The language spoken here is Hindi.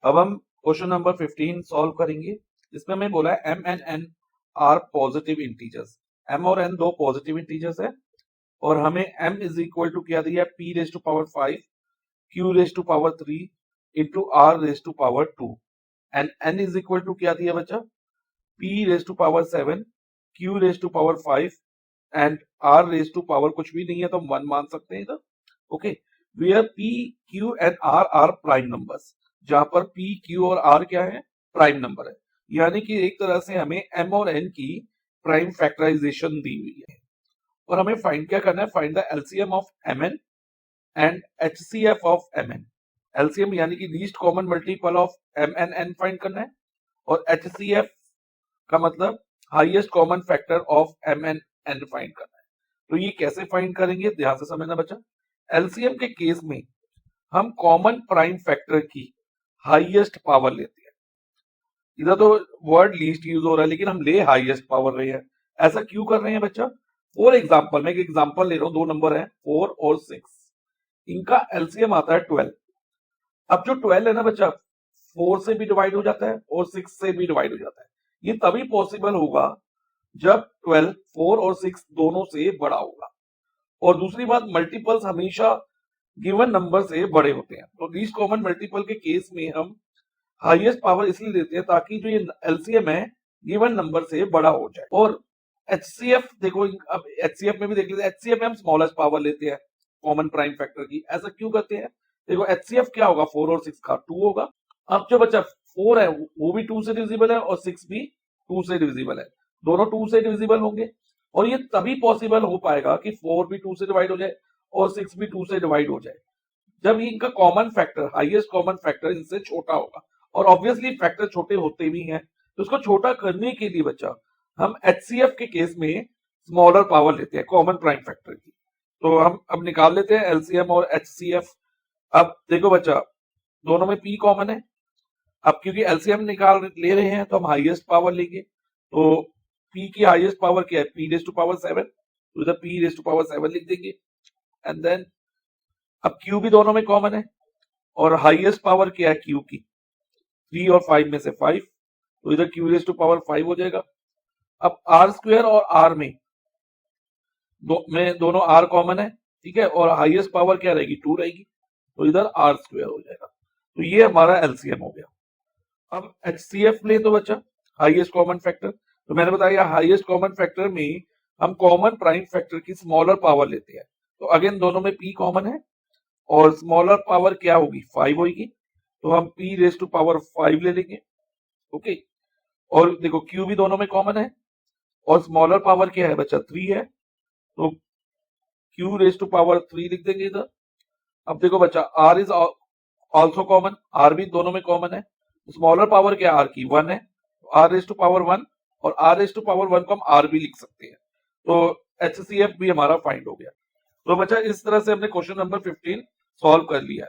अब हम क्वेश्चन नंबर 15 सॉल्व करेंगे। इसमें हमें बोला है m and n are positive integers. m और n दो पॉजिटिव इंटीजर्स है और हमें m इज इक्वल टू क्या दिया, p raise to power 5 q raise to power 3 into r raise to power 2 and n is equal to क्या दिया बच्चा, p raise to power 7 q raise to power 5 and r raise to power कुछ भी नहीं है तो हम 1 मान सकते हैं इधर। Okay, where p q and r are prime numbers, जहां पर p q और r क्या है, प्राइम नंबर है। यानी कि एक तरह से हमें m और n की प्राइम फैक्टराइजेशन दी हुई है और हमें फाइंड क्या करना है, find the LCM of mn and HCF of mn। LCM यानी कि least common multiple of mn find करना है और HCF का मतलब highest common factor of mn find करना है। तो ये कैसे फाइंड करेंगे, ध्यान से समझना बच्चा। एलसीएम के केस में हम कॉमन प्राइम फैक्टर की हाईएस्ट पावर लेते हैं। इधर तो वर्ड लीस्ट यूज हो रहा है लेकिन हम ले हाईएस्ट पावर रहे हैं। ऐसा क्यों कर रहे हैं बच्चा, फॉर एग्जांपल मैं एक एग्जांपल ले रहा हूं, दो नंबर है 4 और 6, इनका एलसीएम आता है 12। अब जो 12 है ना बच्चा, 4 से भी डिवाइड हो जाता है और 6 से भी डिवाइड हो जाता है। ये तभी पॉसिबल होगा जब 12 4 और 6 दोनों से बड़ा होगा। और दूसरी बात, मल्टीपल्स हमेशा गिवन नंबर से बड़े होते हैं। तो लीस्ट कॉमन मल्टीपल के केस में हम हाईएस्ट पावर इसलिए देते हैं ताकि जो ये एलसीएम है गिवन नंबर से बड़ा हो जाए। और एचसीएफ देखो, अब एचसीएफ में भी देख लेते हैं, एचसीएफ में हम स्मॉलेस्ट पावर लेते हैं कॉमन प्राइम फैक्टर की। ऐसा क्यों करते हैं, देखो एचसीएफ क्या होगा, 4 और 6 का 2 होगा। अब जो बच्चा 4 है वो भी 2 से डिविजिबल है और 6 भी 2 से डिविजिबल है, दोनों 2 से डिविजिबल होंगे। और ये तभी पॉसिबल हो पाएगा कि 4 भी 2 से डिवाइड हो जाए और 6 भी 2 से डिवाइड हो जाए जब इनका common factor, highest common factor इनसे छोटा होगा। और ऑब्वियसली फैक्टर छोटे होते भी हैं, तो उसको छोटा करने के लिए बच्चा हम एचसीएफ के केस में स्मॉलर पावर लेते हैं कॉमन प्राइम फैक्टर की। तो हम अब निकाल लेते हैं एलसीएम और एचसीएफ। अब देखो बच्चा, दोनों में p कॉमन है। अब क्योंकि एलसीएम निकाल ले रहे हैं तो हम हाईएस्ट पावर लेंगे। तो p की हाईएस्ट पावर क्या है, p रेज टू पावर 7, तो इधर p रेज टू पावर 7 लिख देंगे। एंड देन अब q भी दोनों में कॉमन है और हाईएस्ट पावर क्या है q की, 3 और 5 में से 5, तो इधर q रेज टू पावर 5 हो जाएगा। अब r स्क्वायर और r में दोनों r कॉमन है, ठीक है, और हाईएस्ट पावर क्या रहेगी, 2 रहेगी, तो इधर r स्क्वायर हो जाएगा। तो ये हमारा एलसीएम हो गया। अब एचसीएफ ले तो बच्चा हाईएस्ट कॉमन फैक्टर, तो मैंने बताया हाईएस्ट कॉमन फैक्टर में हम कॉमन प्राइम फैक्टर की स्मॉलर पावर लेते हैं। तो अगेन दोनों में p कॉमन है और स्मॉलर पावर क्या होगी, 5 होगी, तो हम p रेज टू पावर 5 ले लेंगे। ओके, और देखो q भी दोनों में कॉमन है और स्मॉलर पावर क्या है बच्चा, 3 है, तो q रेज टू पावर 3 लिख देंगे इधर। अब देखो बच्चा r is also common, r भी दोनों में कॉमन है, स्मॉलर पावर क्या r की 1 है, r रेज टू पावर 1 और r रेज टू पावर 1 को हम r भी लिख सकते हैं। तो HCF भी हमारा फाइंड हो गया। तो बच्चा इस तरह से हमने क्वेश्चन नंबर 15 सॉल्व कर लिया।